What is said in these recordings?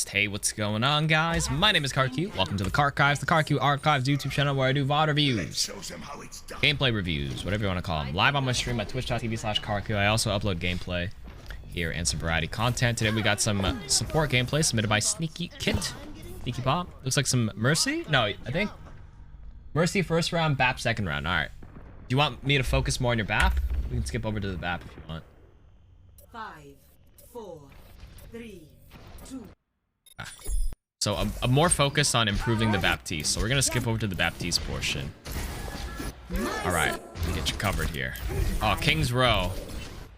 Baptiste. Hey, what's going on, guys? My name is KarQ. Welcome to the KarQ, the KarQ Archives YouTube channel where I do VOD reviews, gameplay reviews, whatever you want to call them. Live on my stream at twitch.tv/KarQ. I also upload gameplay here and some variety content. Today we got some support gameplay submitted by Sneaky Kit. Sneaky Pop. Looks like some Mercy? No, I think Mercy first round, BAP second round. All right. Do you want me to focus more on your BAP? We can skip over to the BAP if you want. 5, 4, 3, 2. So a more focus on improving the Baptiste. So we're gonna skip over to the Baptiste portion. All right, let me get you covered here. Oh, King's Row,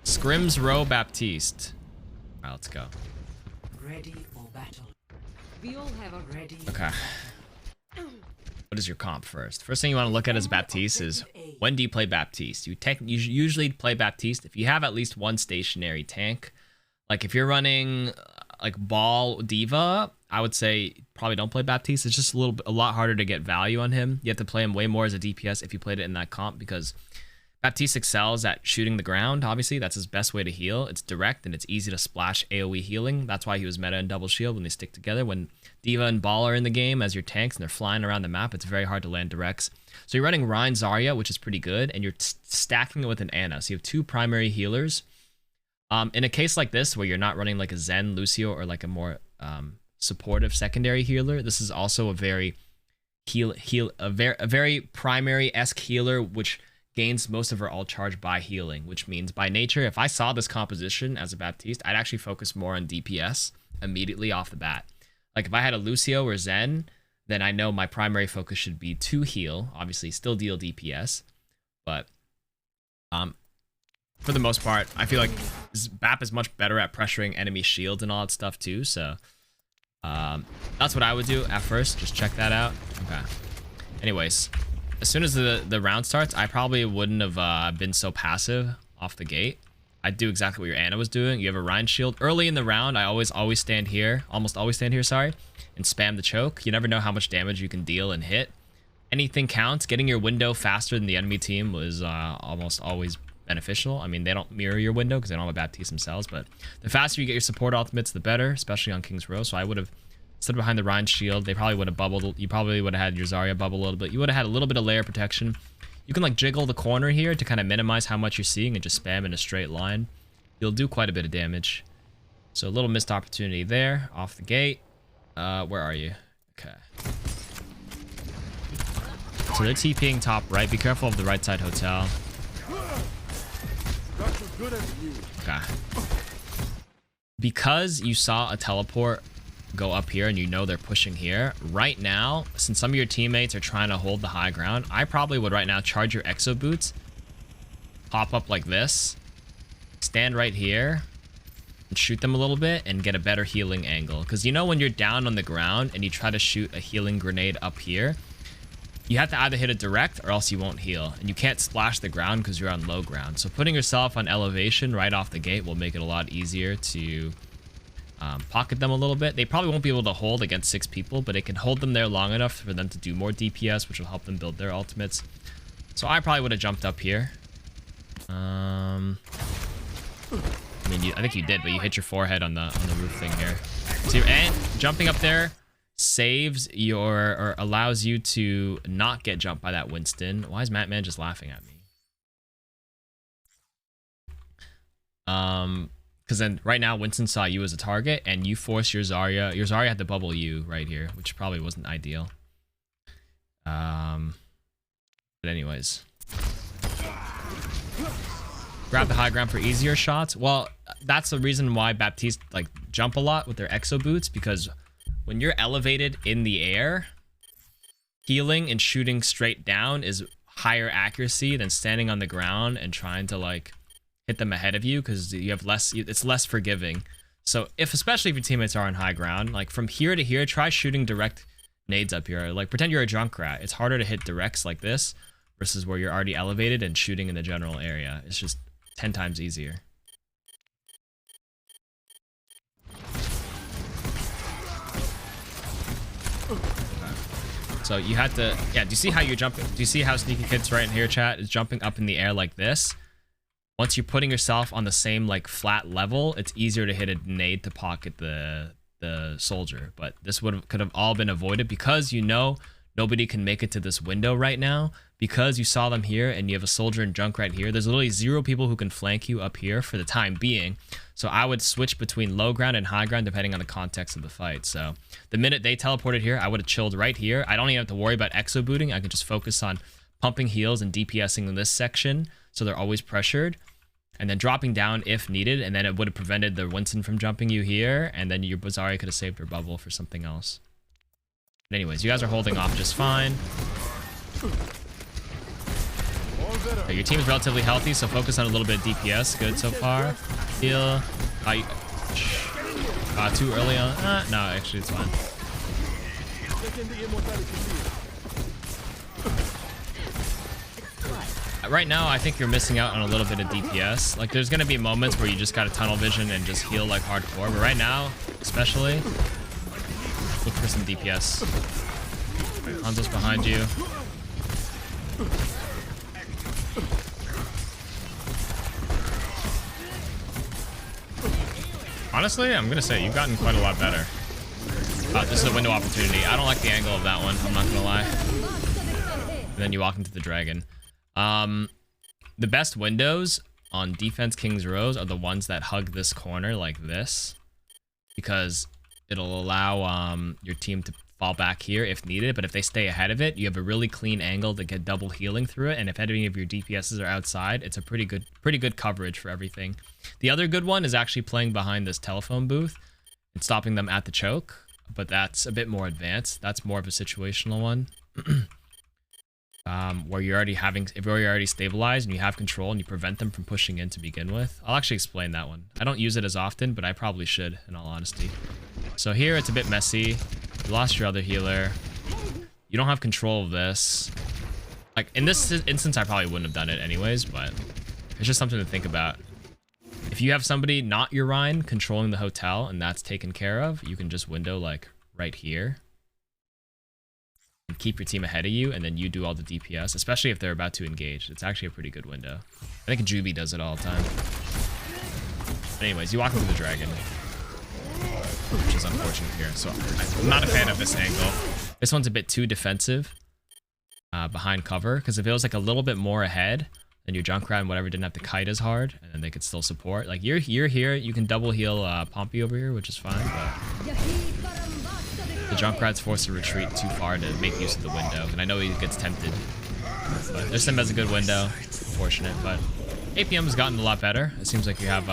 Scrim's Row Baptiste. All right, let's go. Ready for battle. We all have a ready. Okay. What is your comp first? First thing you want to look at as Baptiste is when do you play Baptiste? You usually play Baptiste if you have at least one stationary tank. Like if you're running like Ball Diva, I would say probably don't play Baptiste. It's just a lot harder to get value on him. You have to play him way more as a DPS if you played it in that comp, because Baptiste excels at shooting the ground. Obviously, that's his best way to heal. It's direct and it's easy to splash AoE healing. That's why he was meta in Double Shield when they stick together. When Diva and Ball are in the game as your tanks and they're flying around the map, it's very hard to land directs. So you're running Rein Zarya, which is pretty good, and you're stacking it with an Ana. So you have two primary healers. In a case like this, where you're not running like a Zen, Lucio, or like a more supportive secondary healer, this is also a very a very primary-esque healer, which gains most of her ult charge by healing, which means by nature, if I saw this composition as a Baptiste, I'd actually focus more on DPS immediately off the bat. Like if I had a Lucio or Zen, then I know my primary focus should be to heal, obviously still deal DPS, but for the most part, I feel like BAP is much better at pressuring enemy shields and all that stuff too, so that's what I would do at first. Just check that out. Okay. Anyways, as soon as the round starts, I probably wouldn't have been so passive off the gate. I'd do exactly what your Ana was doing. You have a Rein shield. Early in the round, I almost always stand here, sorry, and spam the choke. You never know how much damage you can deal and hit. Anything counts. Getting your window faster than the enemy team was almost always beneficial. I mean, they don't mirror your window because they don't have a Baptiste themselves, but the faster you get your support ultimates, the better, especially on King's Row. So I would have stood behind the Rein shield. They probably would have bubbled. You probably would have had your Zarya bubble a little bit. You would have had a little bit of layer protection. You can like jiggle the corner here to kind of minimize how much you're seeing and just spam in a straight line. You'll do quite a bit of damage. So a little missed opportunity there off the gate. Where are you? Okay. So they're TPing top right. Be careful of the right side hotel. Okay. Because you saw a teleport go up here and you know they're pushing here, right now, since some of your teammates are trying to hold the high ground, I probably would right now charge your exo boots, pop up like this, stand right here, and shoot them a little bit and get a better healing angle. Because you know when you're down on the ground and you try to shoot a healing grenade up here, you have to either hit it direct or else you won't heal. And you can't splash the ground because you're on low ground. So putting yourself on elevation right off the gate will make it a lot easier to pocket them a little bit. They probably won't be able to hold against 6 people, but it can hold them there long enough for them to do more DPS, which will help them build their ultimates. So I probably would have jumped up here. I mean, I think you did, but you hit your forehead on the roof thing here. So jumping up there saves your, or allows you to not get jumped by that Winston. Why is Mattman just laughing at me? Because then right now Winston saw you as a target and you force your Zarya. Your Zarya had to bubble you right here, which probably wasn't ideal. But anyways, grab the high ground for easier shots. Well, that's the reason why Baptiste like jump a lot with their exo boots, because when you're elevated in the air, healing and shooting straight down is higher accuracy than standing on the ground and trying to like hit them ahead of you, because you have less, it's less forgiving. So especially if your teammates are on high ground, like from here to here, try shooting direct nades up here. Like pretend you're a Junkrat. It's harder to hit directs like this versus where you're already elevated and shooting in the general area. It's just 10 times easier. So you had to, yeah, do you see how you're jumping? Do you see how Sneaky Kid's right in here, chat, is jumping up in the air like this? Once you're putting yourself on the same like flat level, it's easier to hit a nade to pocket the the soldier. But this could have all been avoided because you know nobody can make it to this window right now because you saw them here and you have a soldier and junk right here. There's literally 0 people who can flank you up here for the time being. So I would switch between low ground and high ground depending on the context of the fight. So the minute they teleported here, I would have chilled right here. I don't even have to worry about exo booting. I could just focus on pumping heals and DPSing in this section so they're always pressured. And then dropping down if needed, and then it would have prevented the Winston from jumping you here, and then your Bazari could have saved her bubble for something else. But anyways, you guys are holding off just fine. Okay, your team is relatively healthy, so focus on a little bit of DPS. Good so far. Heal. Too early on. No, actually it's fine. Right now, I think you're missing out on a little bit of DPS. Like, there's going to be moments where you just got to tunnel vision and just heal like hardcore. But right now, especially, look for some DPS. Right, Hanzo's behind you. Honestly, I'm going to say you've gotten quite a lot better. This is a window opportunity. I don't like the angle of that one. I'm not going to lie. And then you walk into the dragon. The best windows on defense King's Rows are the ones that hug this corner like this, because it'll allow your team to fall back here if needed. But if they stay ahead of it, you have a really clean angle to get double healing through it. And if any of your DPSs are outside, it's a pretty good coverage for everything. The other good one is actually playing behind this telephone booth and stopping them at the choke, but that's a bit more advanced. That's more of a situational one. Where you're already if you're already stabilized and you have control and you prevent them from pushing in to begin with. I'll actually explain that one. I don't use it as often, but I probably should, in all honesty. So here it's a bit messy. You lost your other healer. You don't have control of this. Like, in this instance, I probably wouldn't have done it anyways, but it's just something to think about. If you have somebody, not your Rhine, controlling the hotel and that's taken care of, you can just window, like, right here. And keep your team ahead of you, and then you do all the DPS, especially if they're about to engage. It's actually a pretty good window. I think Juby does it all the time. But anyways, you walk into the dragon, which is unfortunate here. So I'm not a fan of this angle. This one's a bit too defensive behind cover, because if it was like a little bit more ahead, then your Junkrat and whatever didn't have to kite as hard, and then they could still support. Like, you're here, you can double heal Pompey over here, which is fine, but the Junkrat's forced to retreat too far to make use of the window, and I know he gets tempted. But their sim has a good window. Unfortunate, but APM has gotten a lot better. It seems like you have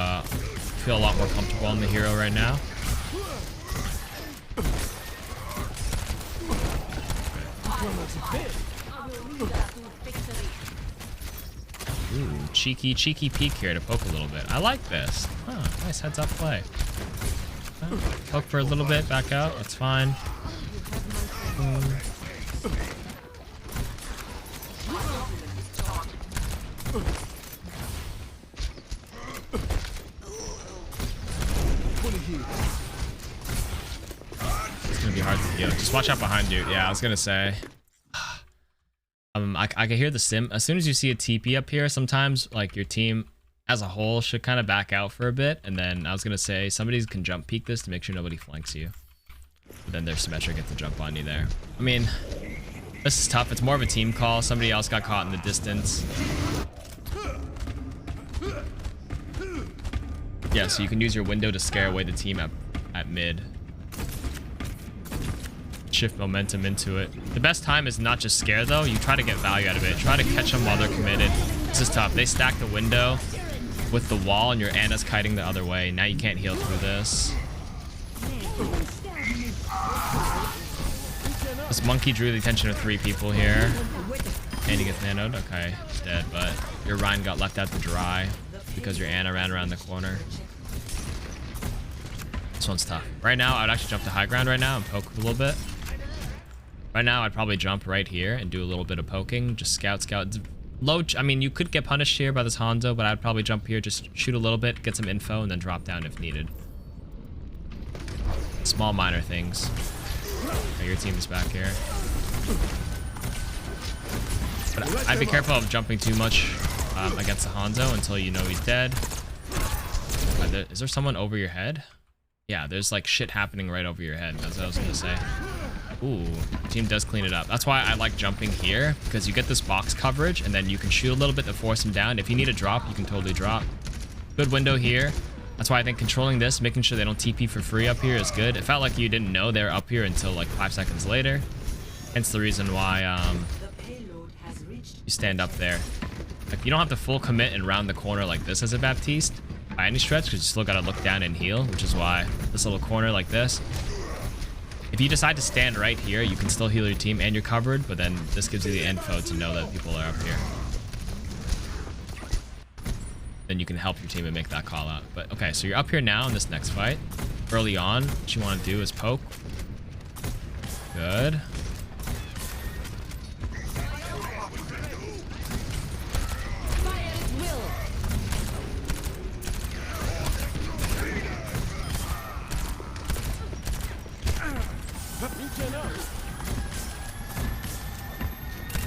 feel a lot more comfortable on the hero right now. Ooh, cheeky peek here to poke a little bit. I like this. Huh, nice heads up play. Poke for a little bit, back out. That's fine. It's gonna be hard to heal. Just watch out behind you. Yeah, I was gonna say. I can hear the sim. As soon as you see a TP up here, sometimes like your team as a whole should kind of back out for a bit. And then I was gonna say somebody can jump peek this to make sure nobody flanks you. But then their Symmetra get to jump on you there. I mean, this is tough. It's more of a team call. Somebody else got caught in the distance. Yeah, so you can use your window to scare away the team at mid. Shift momentum into it. The best time is not just scare though. You try to get value out of it. Try to catch them while they're committed. This is tough. They stack the window with the wall and your Anna's kiting the other way. Now you can't heal through this. This monkey drew the attention of 3 people here. And he gets nanoed. Okay, he's dead, but your Rhine got left out to dry because your Anna ran around the corner. This one's tough. Right now, I would actually jump to high ground right now and poke a little bit. Right now, I'd probably jump right here and do a little bit of poking. Just scout. Low. I mean, you could get punished here by this Hanzo, but I'd probably jump here, just shoot a little bit, get some info, and then drop down if needed. Small, minor things. Okay, your team is back here. But I'd be careful of jumping too much against the Hanzo until you know he's dead. Is there someone over your head? Yeah, there's like shit happening right over your head. That's what I was gonna say. Ooh, team does clean it up. That's why I like jumping here, because you get this box coverage and then you can shoot a little bit to force him down. If you need a drop, you can totally drop. Good window here. That's why I think controlling this, making sure they don't TP for free up here is good. It felt like you didn't know they were up here until like 5 seconds later. Hence the reason why you stand up there. Like, you don't have to full commit and round the corner like this as a Baptiste by any stretch, because you still got to look down and heal, which is why this little corner like this. If you decide to stand right here, you can still heal your team and you're covered, but then this gives you the info to know that people are up here. Then you can help your team and make that call out. But okay, so you're up here now in this next fight. Early on, what you want to do is poke. Good.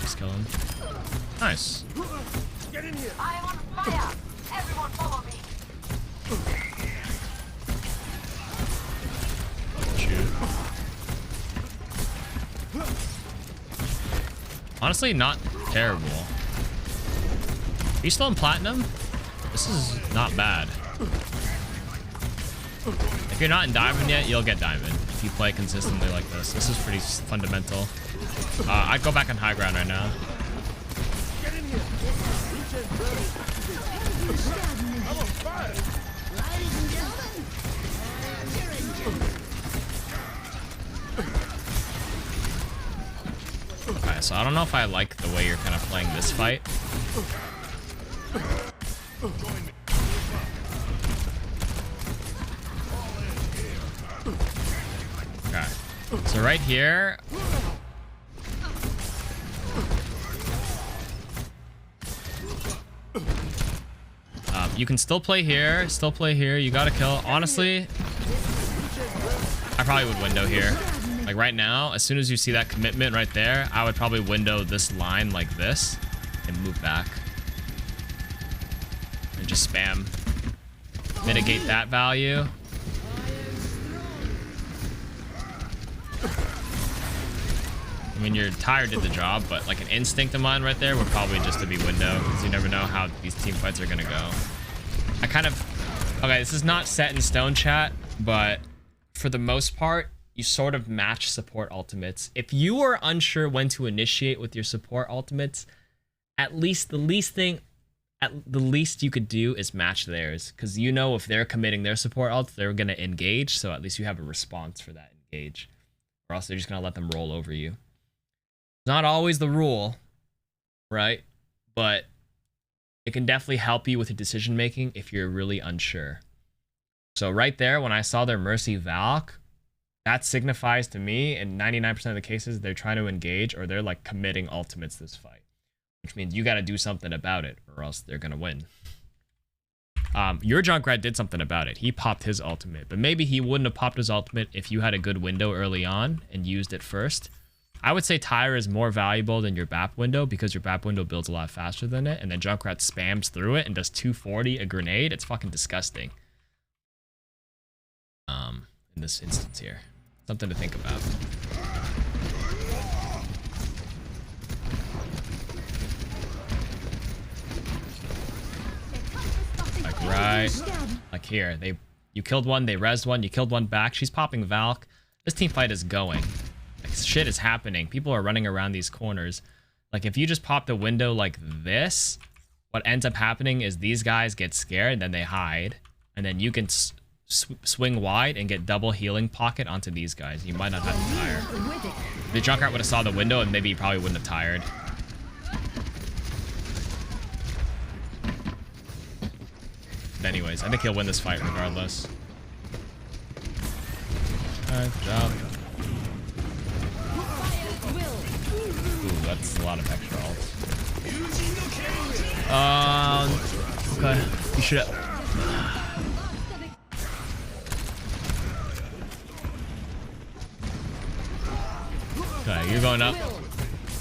Just kill him. Nice. Get in here. I am on fire. Everyone follow me. Shoot. Honestly, not terrible. Are you still in platinum? This is not bad. If you're not in diamond yet, you'll get diamond if you play consistently like this. This is pretty fundamental. I'd go back on high ground right now. Get in here. I'm on fire. Okay, so I don't know if I like the way you're kind of playing this fight. Okay, so right here, you can still play here, you gotta kill. Honestly, I probably would window here. Like right now, as soon as you see that commitment right there, I would probably window this line like this and move back. And just spam. Mitigate that value. I mean, your tire did the job, but like an instinct of mine right there would probably just to be window, because you never know how these team fights are gonna go. I kind of... Okay, this is not set in stone, chat, but for the most part, you sort of match support ultimates. If you are unsure when to initiate with your support ultimates, at least the least you could do is match theirs, because you know if they're committing their support ult, they're going to engage, so at least you have a response for that engage, or else they're just going to let them roll over you. Not always the rule, right? But it can definitely help you with your decision making if you're really unsure. So right there, when I saw their Mercy Valk, that signifies to me, in 99% of the cases, they're trying to engage, or they're like committing ultimates this fight, which means you got to do something about it, or else they're gonna win. Your Junkrat did something about it. He popped his ultimate, but maybe he wouldn't have popped his ultimate if you had a good window early on and used it first. I would say Tyre is more valuable than your BAP window, because your BAP window builds a lot faster than it, and then Junkrat spams through it and does 240 a grenade. It's fucking disgusting. In this instance here. Something to think about. Like right, like here, you killed one, they rezzed one, you killed one back. She's popping Valk. This team fight is going. Like shit is happening. People are running around these corners. Like if you just pop the window like this, what ends up happening is these guys get scared, then they hide, and then you can swing wide and get double healing pocket onto these guys. You might not have to tire. The Junkrat would have saw the window and maybe he probably wouldn't have tired. But anyways, I think he'll win this fight regardless. Alright, good job. Ooh, that's a lot of extra ults. Okay. You should have... Okay, you're going up.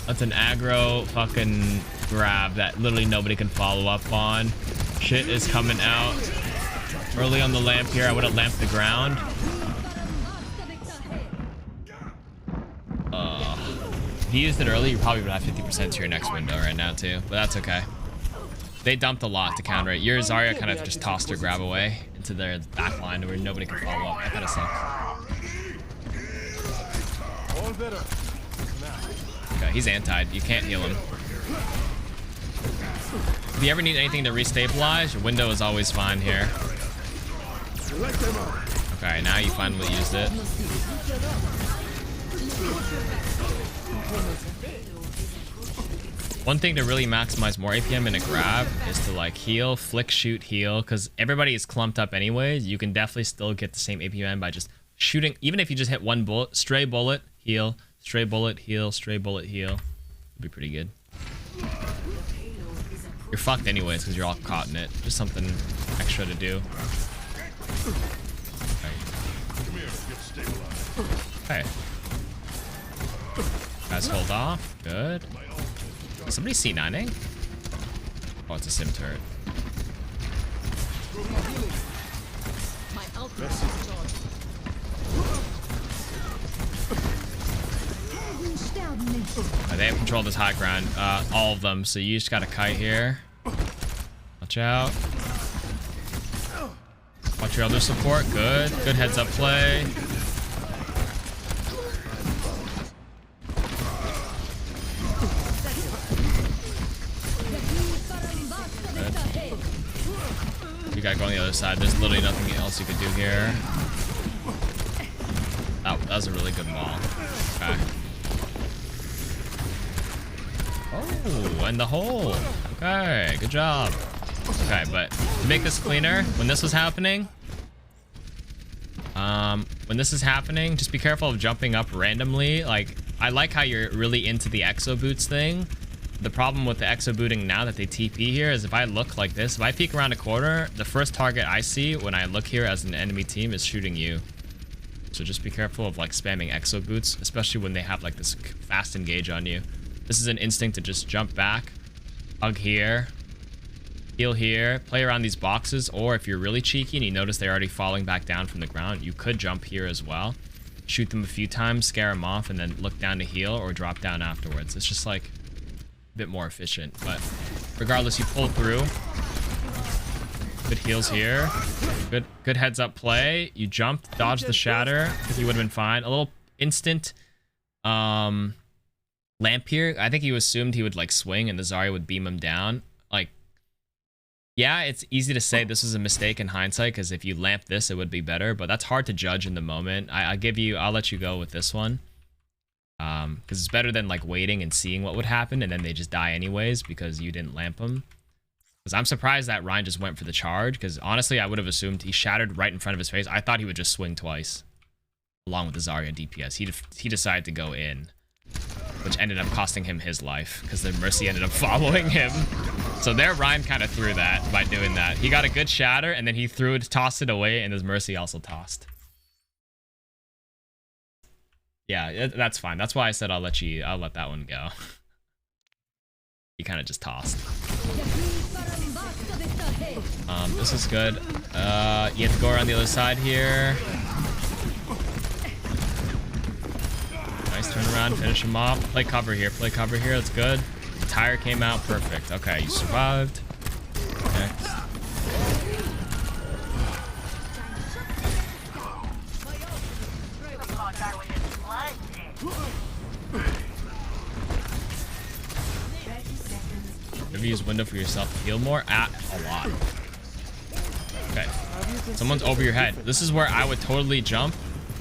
That's an aggro fucking grab that literally nobody can follow up on. Shit is coming out. Early on the lamp here, I would have lamped the ground. If you used it early, you probably would have 50% to your next window right now too, but that's okay. They dumped a lot to counter it. Your Zarya kind of just tossed her grab away into their back line where nobody can follow up. That kind of sucks. Okay, he's antied. You can't heal him. If you ever need anything to restabilize, your window is always fine here. Okay, now you finally used it. One thing to really maximize more APM in a grab is to like heal, flick, shoot, heal, because everybody is clumped up anyways. You can definitely still get the same APM by just shooting. Even if you just hit one bullet, stray bullet, heal, stray bullet, heal, stray bullet, heal. It'd be pretty good. You're fucked anyways because you're all caught in it. Just something extra to do. Okay. Guys, hold off. Good. Is somebody C9ing? Oh, it's a sim turret. They have control of this high ground. All of them. So you just got a kite here. Watch out. Watch your other support. Good. Good heads up play. You gotta go on the other side. There's literally nothing else you could do here. That was a really good ball. Okay. Oh, and the hole. Okay, good job. Okay, but to make this cleaner, when this was happening, just be careful of jumping up randomly. Like, I like how you're really into the exo boots thing. The problem with the exo booting now that they TP here is if I look like this, if I peek around a corner, the first target I see when I look here as an enemy team is shooting you. So just be careful of like spamming exo boots, especially when they have like this fast engage on you. This is an instinct to just jump back, hug here, heal here, play around these boxes, or if you're really cheeky and you notice they're already falling back down from the ground, you could jump here as well. Shoot them a few times, scare them off, and then look down to heal or drop down afterwards. It's just like a bit more efficient, but regardless, you pull through. Good heals here. Good heads up play. You jumped, dodged the shatter. I think you would have been fine. A little instant lamp here. I think you assumed he would like swing and the Zarya would beam him down. Like, yeah, it's easy to say this was a mistake in hindsight because if you lamp this, it would be better, but that's hard to judge in the moment. I'll let you go with this one. Because it's better than like waiting and seeing what would happen and then they just die anyways because you didn't lamp them. Because I'm surprised that Ryan just went for the charge, because honestly I would have assumed he shattered right in front of his face. I thought he would just swing twice along with the Zarya DPS. He decided to go in, which ended up costing him his life because the Mercy ended up following him. So there Ryan kind of threw that by doing that. He got a good shatter and then he threw it, tossed it away, and his Mercy also tossed. Yeah, that's fine. That's why I said I'll let that one go. He kind of just tossed. This is good. You have to go around the other side here. Nice turn around, finish him off. Play cover here. Play cover here. That's good. The tire came out perfect. Okay, you survived. Next. Ever use window for yourself to heal more? A lot. Okay. Someone's over your head. This is where I would totally jump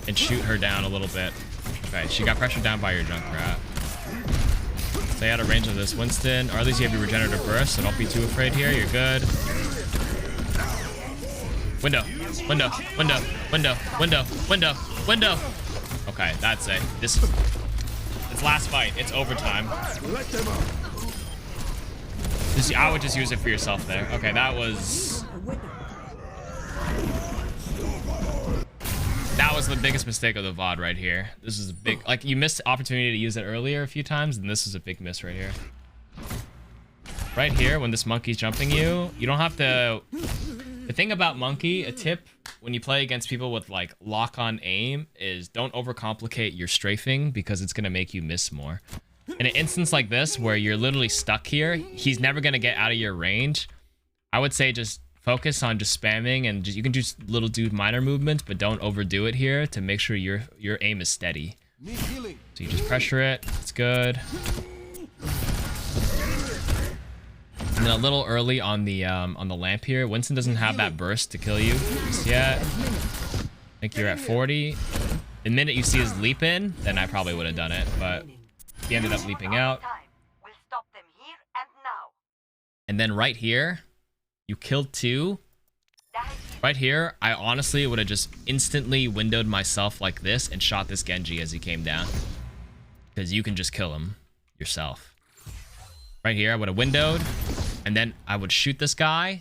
and shoot her down a little bit. Okay, she got pressured down by your Junkrat. Stay out of range of this Winston, or at least you have your regenerative burst, so don't be too afraid here. You're good. Window. Window. Window. Window. Window. Window. Window. Okay, that's it. It's last fight. It's overtime. I would just use it for yourself there. Okay, that was the biggest mistake of the VOD right here. This is a big, like, you missed the opportunity to use it earlier a few times, and this is a big miss right here. Right here, when this monkey's jumping you, you don't have to The thing about Monkey, a tip when you play against people with like lock-on aim is don't overcomplicate your strafing because it's gonna make you miss more. In an instance like this where you're literally stuck here, he's never gonna get out of your range. I would say just focus on just spamming and you can just little do minor movements, but don't overdo it here to make sure your aim is steady. So you just pressure it. It's good. And then a little early on the lamp here. Winston doesn't have that burst to kill you just yet. I think you're at 40. The minute you see his leap in, then I probably would have done it, but he ended up leaping out. We'll stop them here and now. And then right here, you killed 2. Right here, I honestly would have just instantly windowed myself like this and shot this Genji as he came down. Because you can just kill him yourself. Right here, I would have windowed. And then I would shoot this guy.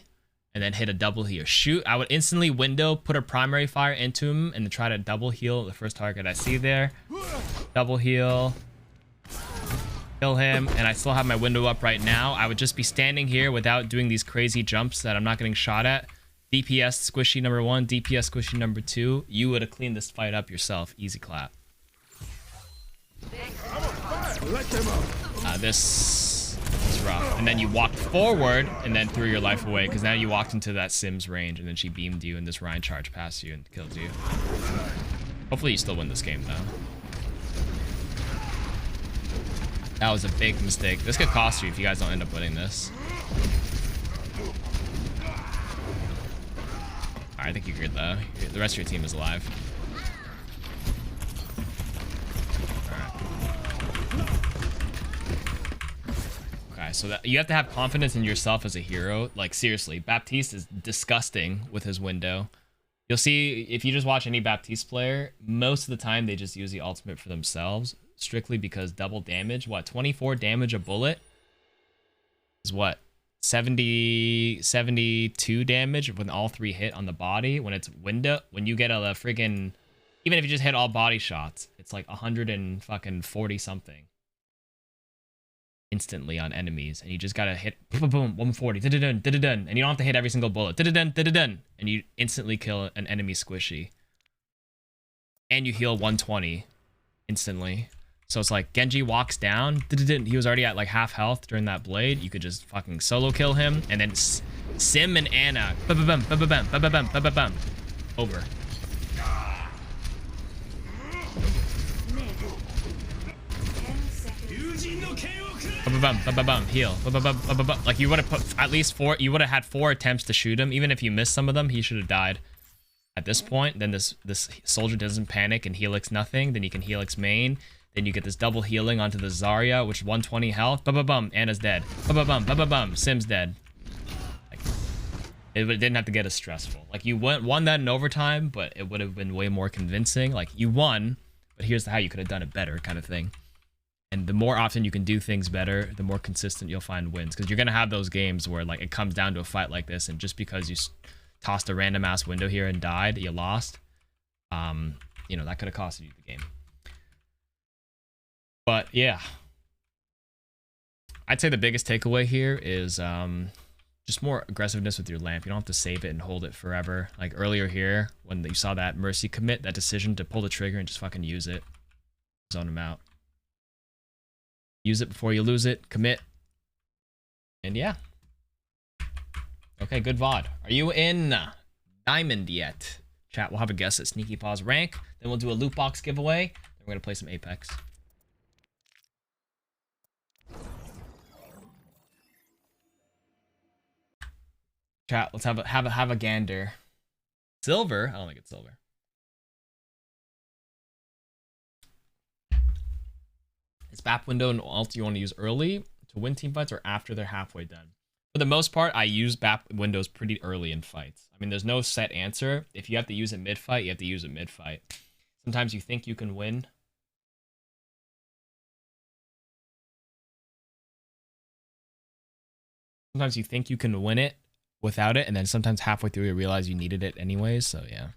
And then hit a double heal. Shoot, I would instantly window, put a primary fire into him. And then try to double heal the first target I see there. Double heal. Kill him. And I still have my window up right now. I would just be standing here without doing these crazy jumps that I'm not getting shot at. DPS squishy number 1, DPS squishy number 2. You would have cleaned this fight up yourself. Easy clap. This is rough. And then you walked forward and then threw your life away because now you walked into that Sims range and then she beamed you and this Ryan charged past you and killed you. Hopefully you still win this game though. That was a big mistake. This could cost you if you guys don't end up winning this. I think you're good though. The rest of your team is alive. Alright. Okay, so that you have to have confidence in yourself as a hero. Like seriously, Baptiste is disgusting with his window. You'll see if you just watch any Baptiste player, most of the time they just use the ultimate for themselves. Strictly because double damage. What, 24 damage a bullet? Is what? 72 damage when all 3 hit on the body. When it's window, when you get a friggin', even if you just hit all body shots, it's like 140 something instantly on enemies, and you just gotta hit boom, boom, 140, da-da-dun, da-da-dun, and you don't have to hit every single bullet, da-da-dun, da-da-dun, and you instantly kill an enemy squishy, and you heal 120 instantly. So it's like Genji walks down, he was already at like half health during that blade. You could just fucking solo kill him, and then Sim and Anna, ba-ba-bum, ba-ba-bum, ba-ba-bum, ba-ba-bum, over. Ba-ba-bum, ba-ba-bum, heal, ba-ba-bum, ba-ba-bum. Like you would have put at least 4. You would have had 4 attempts to shoot him. Even if you missed some of them, he should have died. At this point, then this soldier doesn't panic and Helix nothing. Then you can Helix main. Then you get this double healing onto the Zarya, which is 120 health. Ba-ba-bum, Anna's dead. Ba-ba-bum, ba-ba-bum, Sim's dead. Like, it didn't have to get as stressful. Like, you won that in overtime, but it would have been way more convincing. Like, you won, but here's how you could have done it better kind of thing. And the more often you can do things better, the more consistent you'll find wins. Because you're going to have those games where, like, it comes down to a fight like this, and just because you tossed a random-ass window here and died, you lost. You know, that could have costed you the game. But yeah, I'd say the biggest takeaway here is just more aggressiveness with your lamp. You don't have to save it and hold it forever. Like earlier here, when you saw that Mercy commit, that decision to pull the trigger and just fucking use it. Zone him out. Use it before you lose it. Commit. And yeah. Okay, good VOD. Are you in Diamond yet? Chat, we'll have a guess at Sneaky Paws rank. Then we'll do a loot box giveaway. Then we're going to play some Apex. Chat, let's have a gander. Silver? I don't think it's silver. Is BAP window and ult you want to use early to win team fights or after they're halfway done? For the most part, I use BAP windows pretty early in fights. I mean, there's no set answer. If you have to use it mid-fight, you have to use it mid-fight. Sometimes you think you can win. Sometimes you think you can win it without it, and then sometimes halfway through you realize you needed it anyways, so yeah.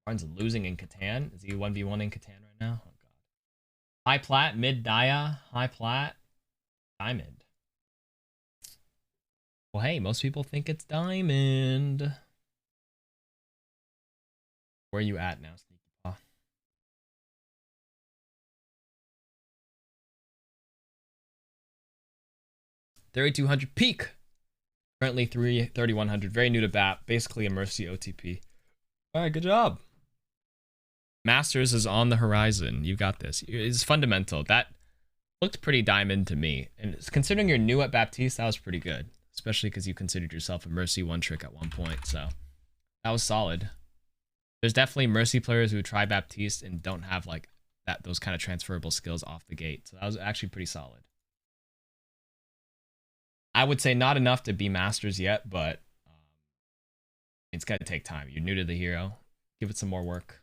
Barnes losing in Catan. Is he 1v1 in Catan right now? Oh god. High plat, mid dia, high plat, diamond. Well, hey, most people think it's diamond. Where are you at now, Sneaky Paw? 3200 peak. Currently 3100. Very new to BAP. Basically a Mercy OTP. All right, good job. Masters is on the horizon. You got this. It's fundamental. That looked pretty diamond to me. And considering you're new at Baptiste, that was pretty good. Especially because you considered yourself a Mercy one trick at one point. So that was solid. There's definitely Mercy players who try Baptiste and don't have like those kind of transferable skills off the gate. So that was actually pretty solid. I would say not enough to be Masters yet, but it's going to take time. You're new to the hero. Give it some more work.